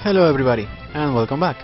Hello everybody, and welcome back.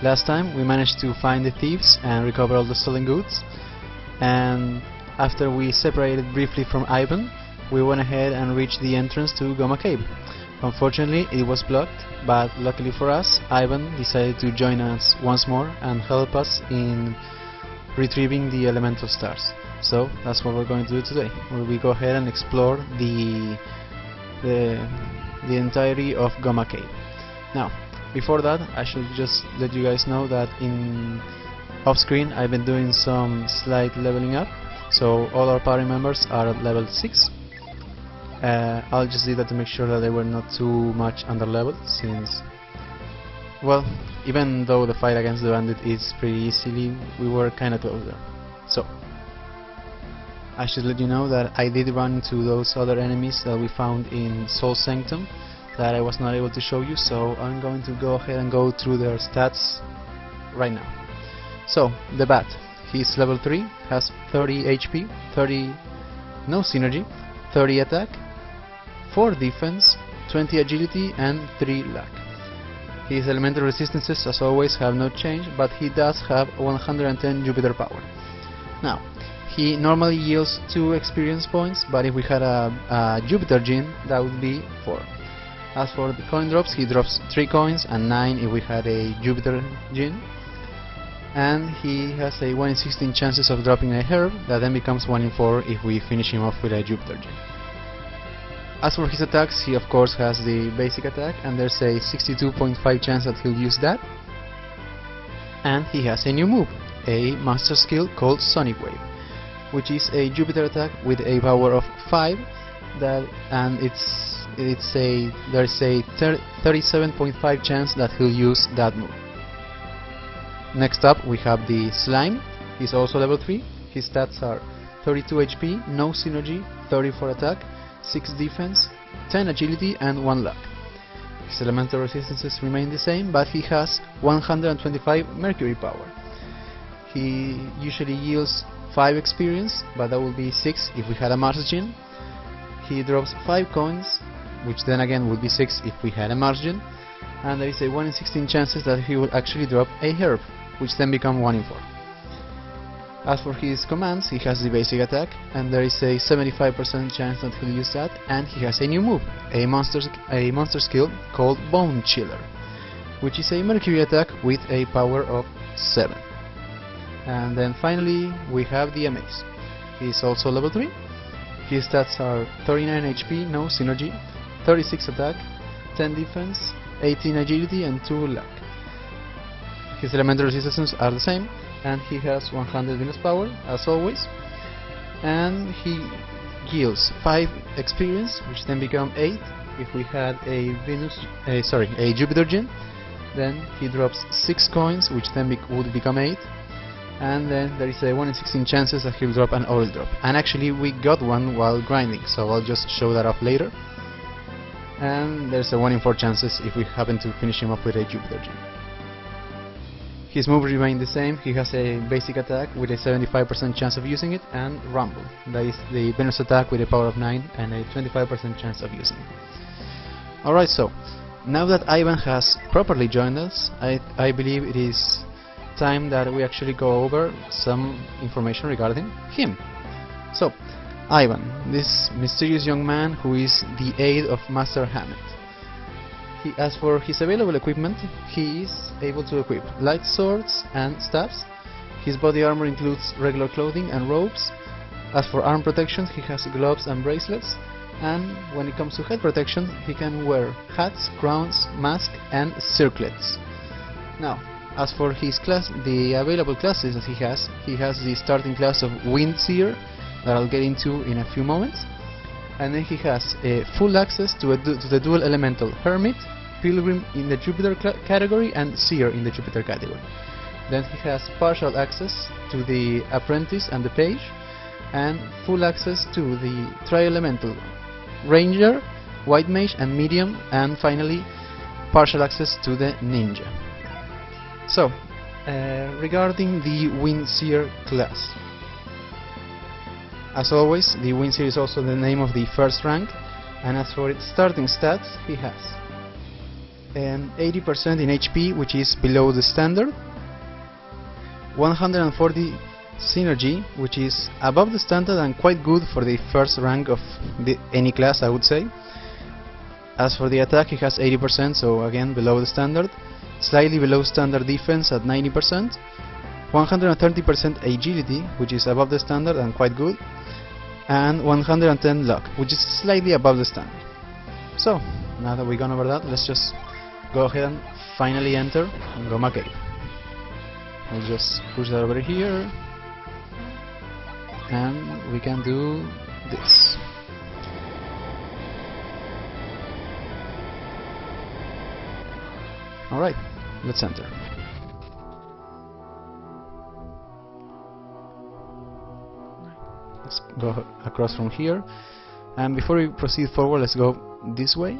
Last time we managed to find the thieves and recover all the stolen goods, and after we separated briefly from Ivan, we went ahead and reached the entrance to Goma Cave. Unfortunately, it was blocked, but luckily for us, Ivan decided to join us once more and help us in retrieving the elemental stars. So that's what we're going to do today. We go ahead and explore the entirety of Goma Cave. Now, before that, I should just let you guys know that off screen I've been doing some slight leveling up, so all our party members are at level 6. I'll just do that to make sure that they were not too much under leveled, since, well, even though the fight against the bandit is pretty easily, we were kinda close there. So, I should let you know that I did run into those other enemies that we found in Soul Sanctum that I was not able to show you, so I'm going to go ahead and go through their stats right now. So, the bat, he's level 3, has 30 HP, 30 no synergy, 30 attack, 4 defense, 20 agility and 3 luck. His elemental resistances as always have no change, but he does have 110 Jupiter power. Now, he normally yields 2 experience points, but if we had a Jupiter gene, that would be 4. As for the coin drops, he drops 3 coins and 9 if we had a Jupiter gene. And he has a 1 in 16 chances of dropping a herb, that then becomes 1 in 4 if we finish him off with a Jupiter gene. As for his attacks, he of course has the basic attack, and there's a 62.5 chance that he'll use that. And he has a new move, a master skill called Sonic Wave, which is a Jupiter attack with a power of 5, and there's a 37.5 chance that he'll use that move. Next up we have the Slime. He's also level 3. His stats are 32 HP, no synergy, 34 attack, 6 defense, 10 agility and 1 luck. His elemental resistances remain the same, but he has 125 mercury power. He usually yields 5 experience, but that would be 6 if we had a Mars gene. He drops 5 coins, which then again would be 6 if we had a Mars gene, and there is a 1 in 16 chances that he will actually drop a herb, which then become 1 in 4. As for his commands, he has the basic attack, and there is a 75% chance that he'll use that, and he has a new move, a monster skill called Bone Chiller, which is a mercury attack with a power of 7. And then finally we have the Amaze. He is also level 3. His stats are 39 HP, no synergy, 36 attack, 10 defense, 18 agility and 2 luck. His elemental resistances are the same, and he has 100 Venus power as always, and he yields 5 experience, which then become 8 if we had a Jupiter gene. Then he drops 6 coins, which then would become 8, and then there is a 1 in 16 chances that he'll drop an oil drop, and actually we got one while grinding, so I'll just show that off later. And there's a 1 in 4 chances if we happen to finish him up with a Jupiter gene. His moves remain the same. He has a basic attack with a 75% chance of using it, and Rumble, that is the Venus attack with a power of 9 and a 25% chance of using it. Alright, so now that Ivan has properly joined us, I believe it is time that we actually go over some information regarding him. So, Ivan, this mysterious young man who is the aide of Master Hammett. As for his available equipment, he is able to equip light swords and staffs. His body armor includes regular clothing and robes. As for arm protection, he has gloves and bracelets, and when it comes to head protection, he can wear hats, crowns, masks and circlets. Now, as for his class, the available classes that he has the starting class of Windseer, that I'll get into in a few moments, and then he has full access to the dual elemental Hermit, Pilgrim in the Jupiter category and Seer in the Jupiter category. Then he has partial access to the Apprentice and the Page, and full access to the Tri-Elemental Ranger, White Mage and Medium, and finally partial access to the Ninja. So, regarding the Windseer class, as always, the Windseer is also the name of the first rank, and as for its starting stats, he has 80% in HP, which is below the standard, 140 synergy, which is above the standard and quite good for the first rank of any class, I would say. As for the attack, he has 80%, so again below the standard, slightly below standard defense at 90%, 130% agility, which is above the standard and quite good, and 110 luck, which is slightly above the standard. So, now that we've gone over that, let's just go ahead and finally enter Goma Cave. We'll just push that over here, and we can do this. Alright, let's enter. Let's go across from here, and before we proceed forward, let's go this way.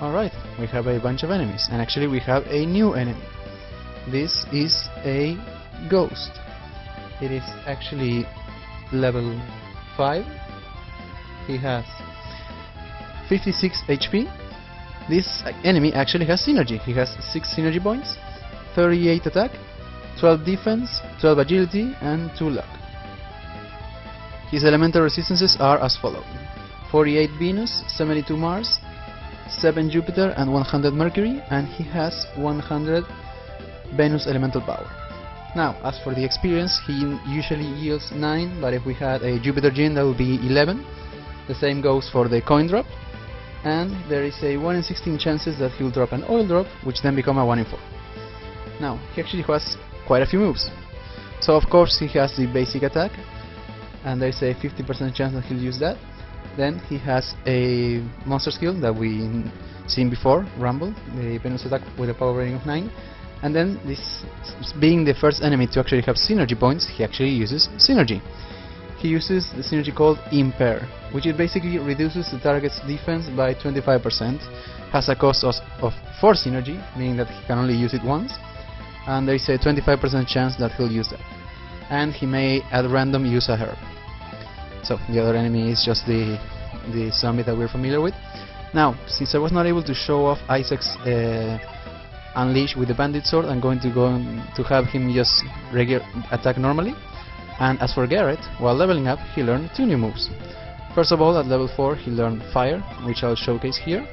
Alright, we have a bunch of enemies, and actually we have a new enemy. This is a ghost. It is actually level 5. He has 56 HP. This enemy actually has synergy. He has 6 synergy points, 38 attack, 12 defense, 12 agility, and 2 luck. His elemental resistances are as follows: 48 Venus, 72 Mars, 7 Jupiter, and 100 Mercury, and he has 100 Venus elemental power. Now, as for the experience, he usually yields 9, but if we had a Jupiter Gene, that would be 11. The same goes for the coin drop, and there is a 1 in 16 chances that he'll drop an oil drop, which then become a 1 in 4. Now, he actually has quite a few moves. So of course he has the basic attack, and there's a 50% chance that he'll use that. Then he has a monster skill that we seen before, Rumble, the Venus attack with a power rating of 9. And then, this being the first enemy to actually have synergy points, he actually uses synergy. He uses the synergy called Impair, which it basically reduces the target's defense by 25%, has a cost of 4 synergy, meaning that he can only use it once, and there is a 25% chance that he'll use that. And he may at random use a herb. So the other enemy is just the zombie that we're familiar with. Now, since I was not able to show off Isaac's Unleash with the bandit sword, I'm going to have him just attack normally. And as for Garrett, while leveling up, he learned 2 new moves. First of all, at level 4 he learned Fire, which I'll showcase here.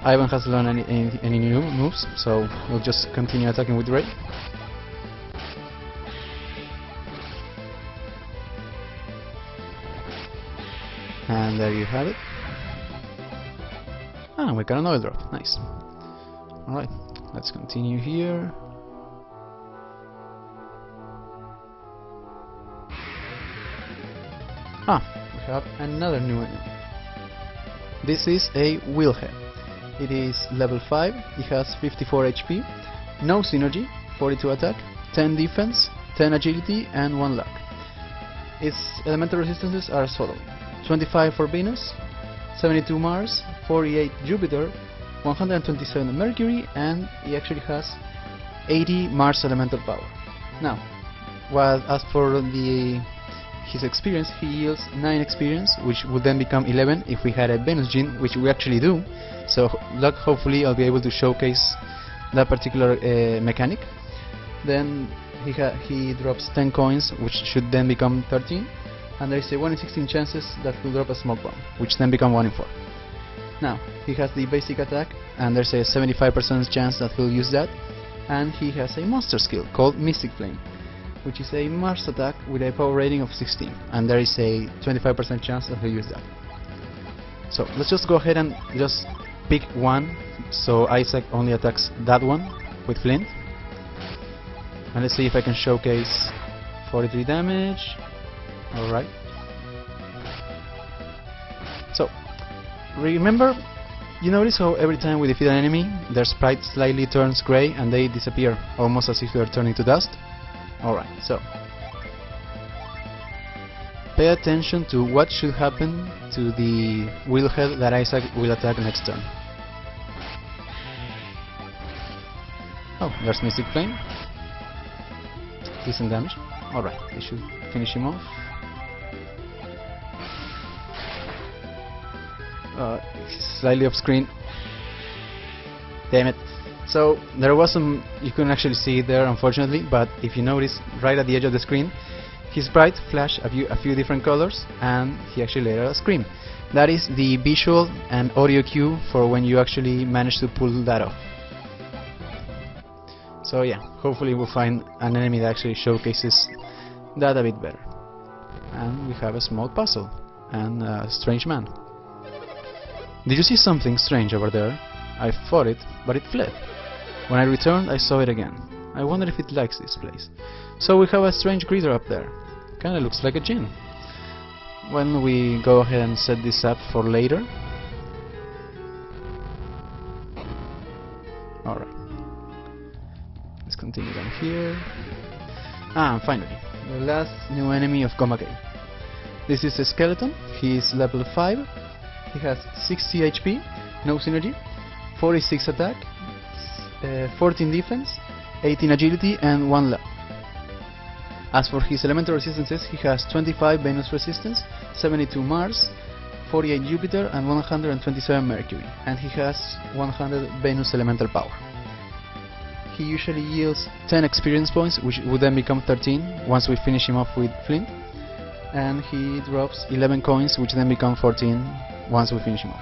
Ivan has learned any new moves, so we'll just continue attacking with Ray. And there you have it. Ah, we got an oil drop, nice. Alright, let's continue here. Ah, we have another new enemy. This is a Wheelhead. It is level 5, it has 54 HP, no synergy, 42 attack, 10 defense, 10 agility, and 1 luck. Its elemental resistances are as follows: 25 for Venus, 72 Mars, 48 Jupiter, 127 Mercury, and he actually has 80 Mars elemental power. Now, as for his experience, he yields 9 experience, which would then become 11 if we had a Venus gene, which we actually do. So hopefully I'll be able to showcase that particular mechanic. Then he drops 10 coins, which should then become 13, and there is a 1 in 16 chances that he'll drop a smoke bomb, which then become 1 in 4. Now, he has the basic attack, and there's a 75% chance that he'll use that, and he has a monster skill called Mystic Flame, which is a Mars attack with a power rating of 16, and there is a 25% chance that he'll use that. So let's just go ahead and just pick one, so Isaac only attacks that one with Flint. And let's see if I can showcase 43 damage. Alright. So, remember, you notice how every time we defeat an enemy, their sprite slightly turns grey and they disappear, almost as if they are turning to dust? Alright, so pay attention to what should happen to the Wheelhead that Isaac will attack next turn. Oh, there's Mystic Flame. Decent damage. Alright, I should finish him off. Slightly off screen. Damn it. So there was some, you couldn't actually see it there unfortunately, but if you notice right at the edge of the screen, his sprite flashed a few different colors and he actually let out a scream. That is the visual and audio cue for when you actually manage to pull that off. So yeah, hopefully we'll find an enemy that actually showcases that a bit better. And we have a small puzzle and a strange man. Did you see something strange over there? I fought it, but it fled. When I returned, I saw it again. I wonder if it likes this place. So we have a strange creature up there. Kinda looks like a djinn. When we go ahead and set this up for later. Alright. Let's continue down here. And finally, the last new enemy of Goma Cave. This is a skeleton. He is level 5. He has 60 HP, no synergy, 46 attack, 14 defense, 18 agility, and 1 luck. As for his elemental resistances, he has 25 Venus resistance, 72 Mars, 48 Jupiter, and 127 Mercury, and he has 100 Venus elemental power. He usually yields 10 experience points, which would then become 13 once we finish him off with Flint, and he drops 11 coins, which then become 14 once we finish him off.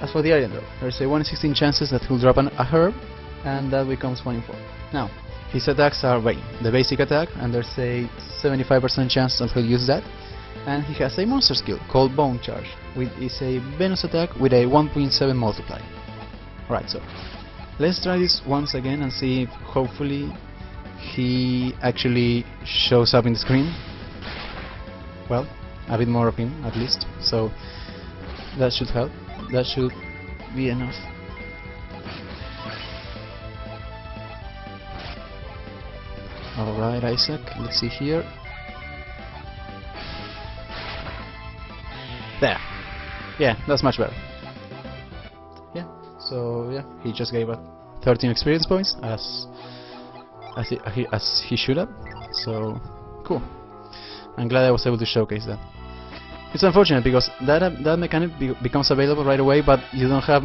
As for the item drop, there's a 1 in 16 chances that he'll drop a herb, and that becomes 1 in 4. Now, his attacks are the basic attack, and there's a 75% chance that he'll use that. And he has a monster skill called Bone Charge, which is a Venus attack with a 1.7 multiplier. Right, so let's try this once again and see if hopefully he actually shows up in the screen. Well, a bit more of him at least, so that should help. That should be enough. Alright, Isaac, let's see here. There! Yeah, that's much better. Yeah, so yeah, he just gave us 13 experience points as he should have. So, cool. I'm glad I was able to showcase that. It's unfortunate because that mechanic becomes available right away, but you don't have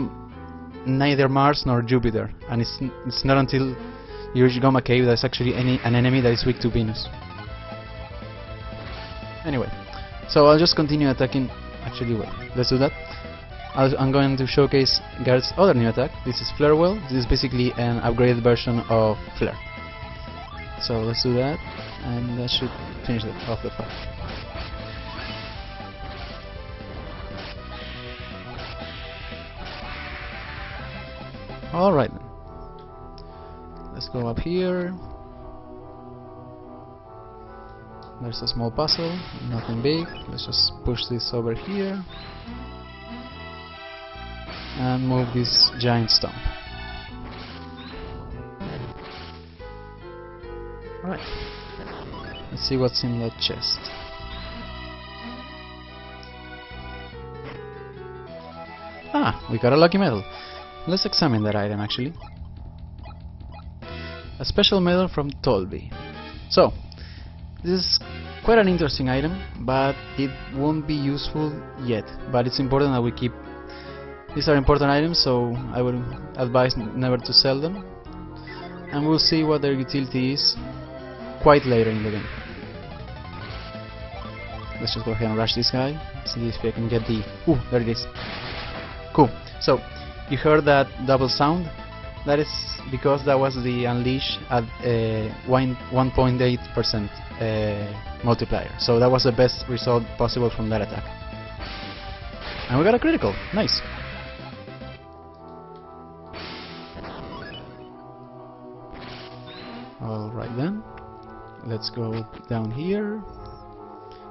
neither Mars nor Jupiter, and it's not until you reach Goma Cave there's actually an enemy that is weak to Venus. Anyway, so I'll just continue attacking. Actually, wait, let's do that. I'm going to showcase Garrett's other new attack. This is Flare Well. This is basically an upgraded version of Flare. So let's do that, and that should finish off the fight. Alright then. Let's go up here. There's a small puzzle, nothing big. Let's just push this over here and move this giant stump. Right. Let's see what's in that chest. Ah, we got a lucky medal. Let's examine that item actually. A special medal from Tolby. So, this is quite an interesting item, but it won't be useful yet. But it's important that we keep. These are important items, so I would advise never to sell them. And we'll see what their utility is quite later in the game. Let's just go ahead and rush this guy. See if I can get the. Ooh, there it is. Cool. So, you heard that double sound? That is because that was the unleash at 1.8% multiplier. So that was the best result possible from that attack. And we got a critical. Nice. Alright then. Let's go down here.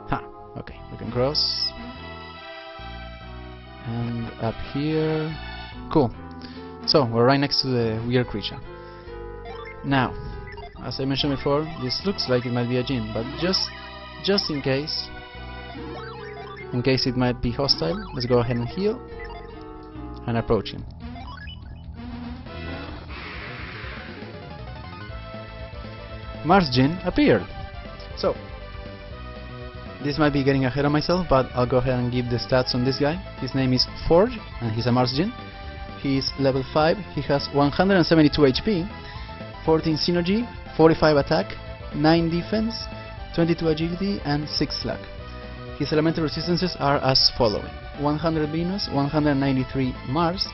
Ha! Okay, we can cross. And up here. Cool. So, we're right next to the weird creature. Now, as I mentioned before, this looks like it might be a djinn, but just in case it might be hostile, let's go ahead and heal and approach him. Mars djinn appeared. So, this might be getting ahead of myself, but I'll go ahead and give the stats on this guy. His name is Forge, and he's a Mars Djinn. He's level 5, he has 172 HP, 14 synergy, 45 attack, 9 defense, 22 agility, and 6 slack. His elemental resistances are as following: 100 Venus, 193 Mars,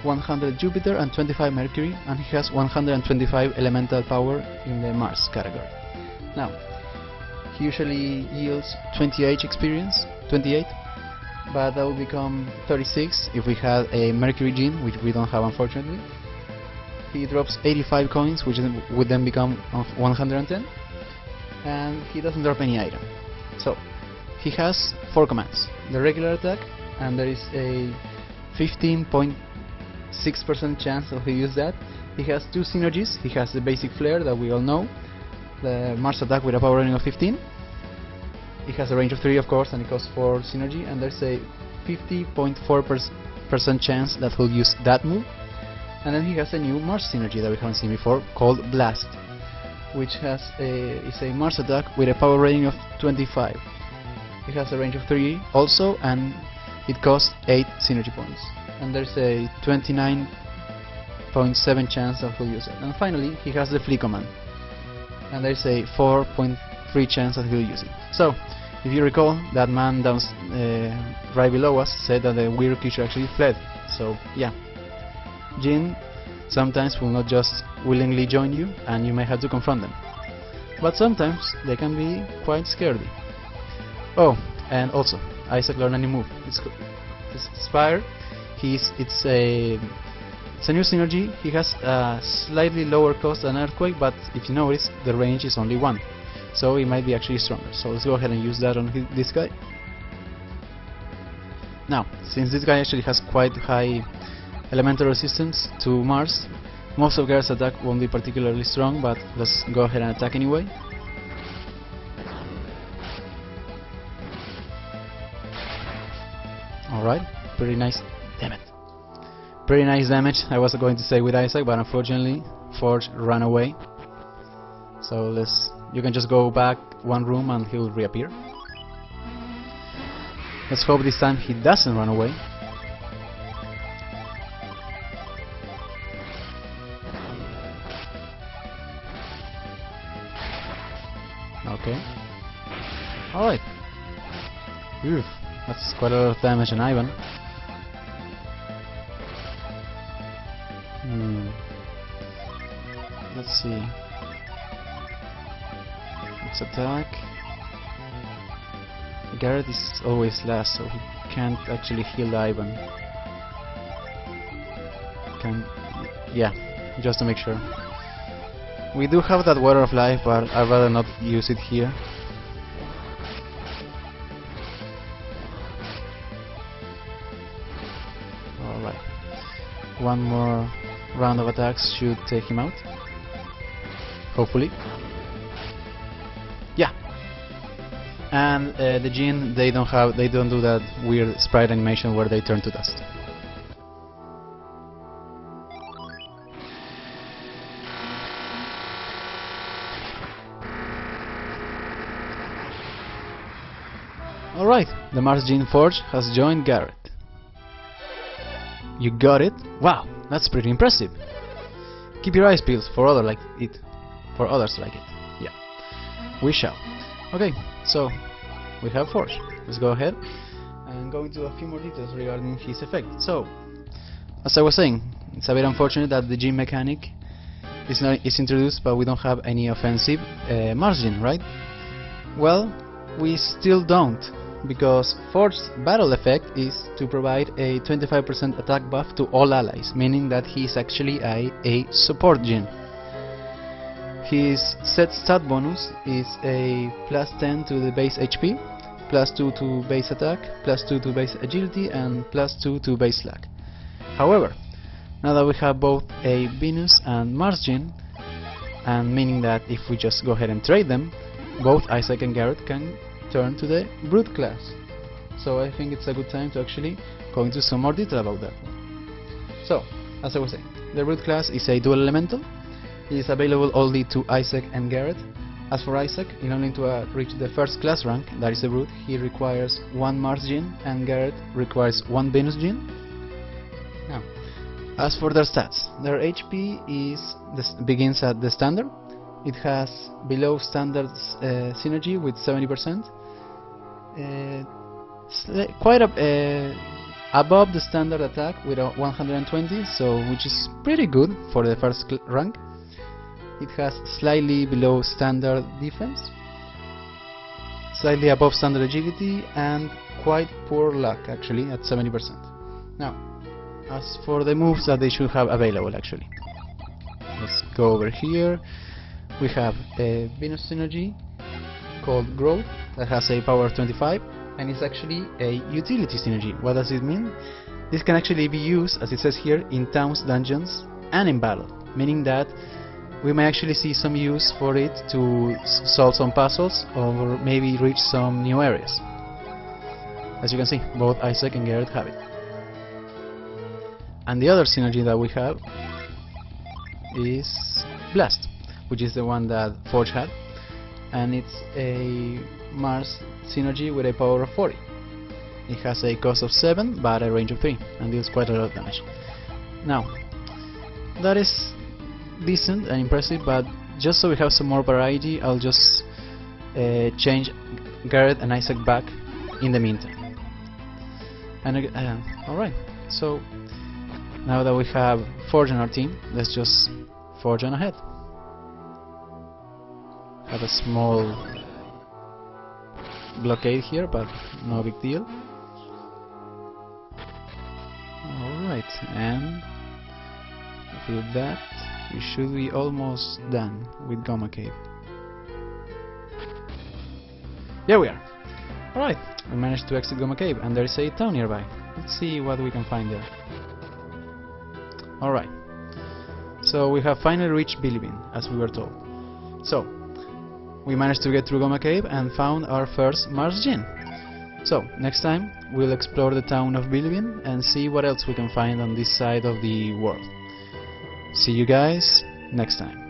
100 Jupiter, and 25 Mercury, and he has 125 elemental power in the Mars category. Now, he usually yields 28 experience, 28, but that will become 36 if we had a Mercury Djinn, which we don't have unfortunately. He drops 85 coins, which would then become 110, and he doesn't drop any item. So, he has 4 commands: the regular attack, and there is a 15.6% chance of he use that. He has 2 synergies. He has the basic flare that we all know, the Mars attack with a power rating of 15. It has a range of 3, of course, and it costs 4 synergy, and there's a 50.4% chance that he'll use that move. And then he has a new Mars synergy that we haven't seen before, called Blast, which is a Mars attack with a power rating of 25. It has a range of 3 also, and it costs 8 synergy points. And there's a 29.7 chance that he'll use it. And finally, he has the Flee command, and there's a 4.3 chance that he'll use it. So, if you recall, that man down right below us said that the weird creature actually fled. So, yeah. Djinn sometimes will not just willingly join you, and you may have to confront them. But sometimes they can be quite scary. Oh, and also, Isaac learned a new move. It's Spire. It's a new synergy. He has a slightly lower cost than Earthquake, but if you notice, the range is only 1. So it might be actually stronger. So let's go ahead and use that on this guy. Now, since this guy actually has quite high elemental resistance to Mars, most of Garrett's attack won't be particularly strong, but let's go ahead and attack anyway. Alright, pretty nice. Damn it. Pretty nice damage, I was going to say with Isaac, but unfortunately Forge ran away. So you can just go back 1 room and he'll reappear. Let's hope this time he doesn't run away. Okay. Alright. Oof, that's quite a lot of damage on Ivan. Let's see. Let's attack. Garrett is always last, so he can't actually heal Ivan. Yeah, just to make sure. We do have that Water of Life, but I'd rather not use it here. Alright. 1 more round of attacks should take him out. Hopefully. Yeah. And the Djinn, they don't do that weird sprite animation where they turn to dust. Alright, the Mars Djinn Forge has joined Garrett. You got it? Wow, that's pretty impressive. Keep your eyes peeled for others like it. Yeah, we shall. Okay, so we have Forge. Let's go ahead and go into a few more details regarding his effect. So, as I was saying, it's a bit unfortunate that the Djinn mechanic is introduced, but we don't have any offensive Mars Djinn, right? Well, we still don't, because Forge's battle effect is to provide a 25% attack buff to all allies, meaning that he's actually a support Djinn. His set stat bonus is a +10 to the base HP, +2 to base attack, +2 to base agility, and +2 to base slack. However, now that we have both a Venus and Mars Djinn, and meaning that if we just go ahead and trade them, both Isaac and Garrett can turn to the Brute class. So I think it's a good time to actually go into some more detail about that. So, as I was saying, the Brute class is a dual elemental. It is available only to Isaac and Garrett, As for Isaac, in order to reach the first class rank, that is the brute, he requires 1 Mars gene, and Garrett requires 1 Venus gene. Now, as for their stats, their HP begins at the standard. It has below standard synergy with 70%, quite above the standard attack with a 120, so which is pretty good for the first rank. It has slightly below standard defense, slightly above standard agility, and quite poor luck actually at 70%. Now, as for the moves that they should have available actually, let's go over here. We have a Venus synergy called Growth that has a power of 25, and it's actually a utility synergy. What does it mean? This can actually be used, as it says here, in towns, dungeons, and in battle, meaning that we may actually see some use for it to solve some puzzles or maybe reach some new areas. As you can see, both Isaac and Garrett have it. And the other synergy that we have is Blast, which is the one that Forge had, and it's a Mars synergy with a power of 40. It has a cost of 7 but a range of 3 and deals quite a lot of damage. Now, that is decent and impressive, but just so we have some more variety, I'll just change Garrett and Isaac back in the meantime. And alright, so now that we have Forge on our team, let's just forge on ahead. Have a small blockade here, but no big deal. Alright, and with that we should be almost done with Goma Cave. Here we are. Alright, we managed to exit Goma Cave, and there is a town nearby. Let's see what we can find there. Alright, so we have finally reached Bilibin, as we were told. So, we managed to get through Goma Cave and found our first Mars gene. So, next time we'll explore the town of Bilibin and see what else we can find on this side of the world. See you guys next time.